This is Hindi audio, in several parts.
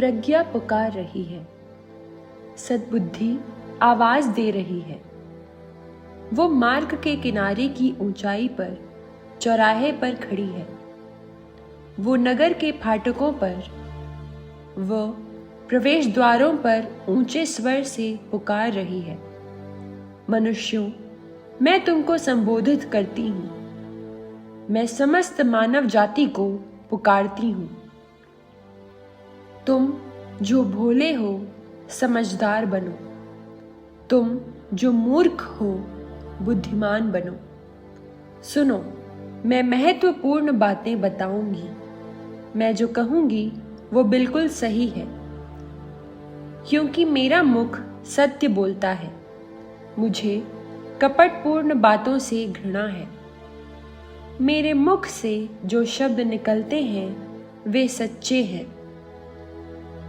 प्रज्ञा पुकार रही है, सद्बुद्धि आवाज दे रही है। वो मार्ग के किनारे की ऊंचाई पर चौराहे पर खड़ी है। वो नगर के फाटकों पर, वो प्रवेश द्वारों पर ऊंचे स्वर से पुकार रही है, मनुष्यों, मैं तुमको संबोधित करती हूँ। मैं समस्त मानव जाति को पुकारती हूँ। तुम जो भोले हो, समझदार बनो। तुम जो मूर्ख हो, बुद्धिमान बनो। सुनो, मैं महत्वपूर्ण बातें बताऊंगी। मैं जो कहूंगी वो बिल्कुल सही है, क्योंकि मेरा मुख सत्य बोलता है। मुझे कपटपूर्ण बातों से घृणा है। मेरे मुख से जो शब्द निकलते हैं वे सच्चे हैं।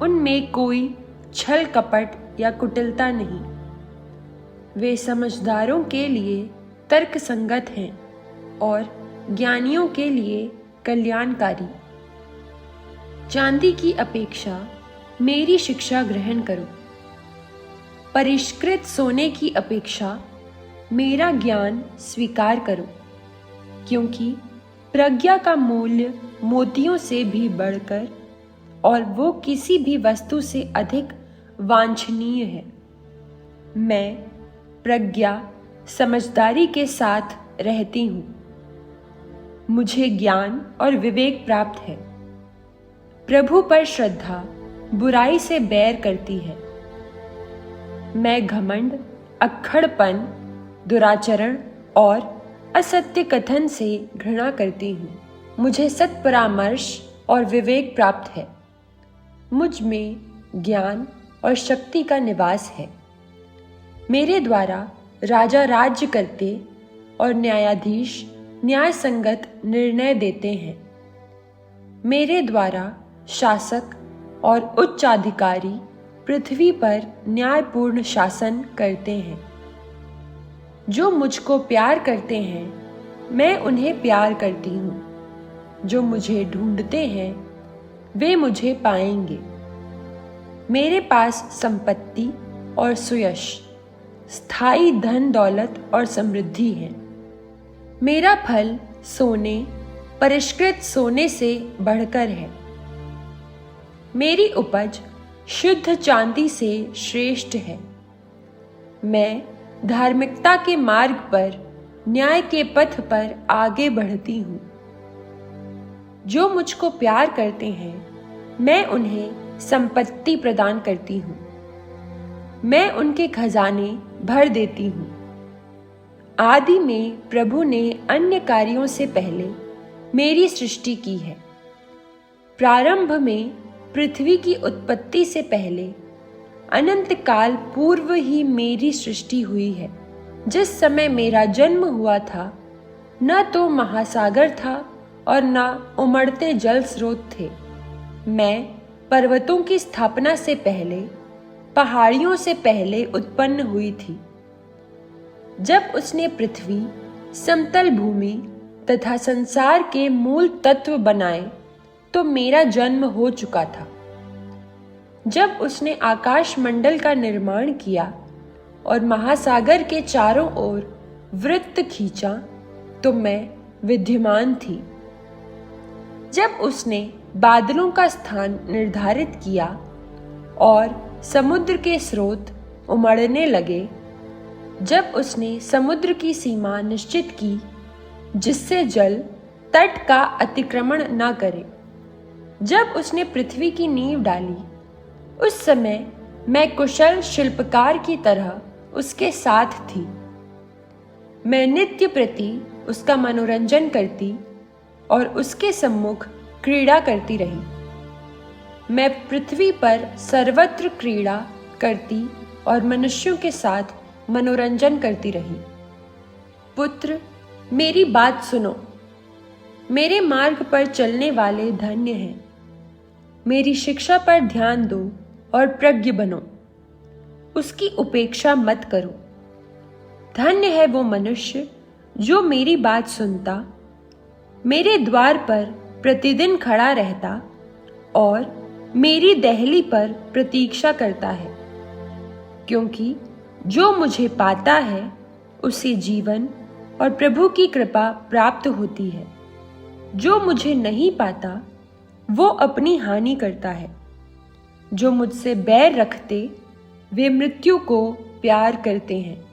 उनमें कोई छल कपट या कुटिलता नहीं। वे समझदारों के लिए तर्क संगत हैं और ज्ञानियों के लिए कल्याणकारी। चांदी की अपेक्षा मेरी शिक्षा ग्रहण करो। परिष्कृत सोने की अपेक्षा मेरा ज्ञान स्वीकार करो, क्योंकि प्रज्ञा का मूल्य मोतियों से भी बढ़कर और वो किसी भी वस्तु से अधिक वांछनीय है। मैं प्रज्ञा समझदारी के साथ रहती हूँ। मुझे ज्ञान और विवेक प्राप्त है। प्रभु पर श्रद्धा बुराई से बैर करती है। मैं घमंड, अक्खड़पन, दुराचरण और असत्य कथन से घृणा करती हूँ। मुझे सत्परामर्श और विवेक प्राप्त है। मुझ में ज्ञान और शक्ति का निवास है। मेरे द्वारा राजा राज्य करते और न्यायाधीश न्याय संगत निर्णय देते हैं। मेरे द्वारा शासक और उच्चाधिकारी पृथ्वी पर न्यायपूर्ण शासन करते हैं। जो मुझको प्यार करते हैं, मैं उन्हें प्यार करती हूँ। जो मुझे ढूंढते हैं, वे मुझे पाएंगे। मेरे पास संपत्ति और सुयश, स्थायी धन दौलत और समृद्धि है। मेरा फल सोने, परिष्कृत सोने से बढ़कर है। मेरी उपज शुद्ध चांदी से श्रेष्ठ है। मैं धार्मिकता के मार्ग पर, न्याय के पथ पर आगे बढ़ती हूँ। जो मुझको प्यार करते हैं, मैं उन्हें संपत्ति प्रदान करती हूँ। मैं उनके खजाने भर देती हूँ। आदि में प्रभु ने अन्य कार्यों से पहले मेरी सृष्टि की है। प्रारंभ में पृथ्वी की उत्पत्ति से पहले अनंत काल पूर्व ही मेरी सृष्टि हुई है। जिस समय मेरा जन्म हुआ था, न तो महासागर था और न उमड़ते जल स्रोत थे। मैं पर्वतों की स्थापना से पहले, पहाड़ियों से पहले उत्पन्न हुई थी। जब उसने पृथ्वी, समतल भूमि तथा संसार के मूल तत्व बनाए, तो मेरा जन्म हो चुका था। जब उसने आकाश मंडल का निर्माण किया और महासागर के चारों ओर वृत्त खींचा, तो मैं विद्यमान थी। जब उसने बादलों का स्थान निर्धारित किया और समुद्र के स्रोत उमड़ने लगे, जब उसने समुद्र की सीमा निश्चित की जिससे जल तट का अतिक्रमण न करे, जब उसने पृथ्वी की नींव डाली, उस समय मैं कुशल शिल्पकार की तरह उसके साथ थी। मैं नित्य प्रति उसका मनोरंजन करती और उसके सम्मुख क्रीड़ा करती रही। मैं पृथ्वी पर सर्वत्र क्रीड़ा करती और मनुष्यों के साथ मनोरंजन करती रही। पुत्र, मेरी बात सुनो। मेरे मार्ग पर चलने वाले धन्य हैं। मेरी शिक्षा पर ध्यान दो और प्रज्ञ बनो। उसकी उपेक्षा मत करो। धन्य है वो मनुष्य जो मेरी बात सुनता, मेरे द्वार पर प्रतिदिन खड़ा रहता और मेरी दहली पर प्रतीक्षा करता है, क्योंकि जो मुझे पाता है उसे जीवन और प्रभु की कृपा प्राप्त होती है। जो मुझे नहीं पाता वो अपनी हानि करता है। जो मुझसे बैर रखते वे मृत्यु को प्यार करते हैं।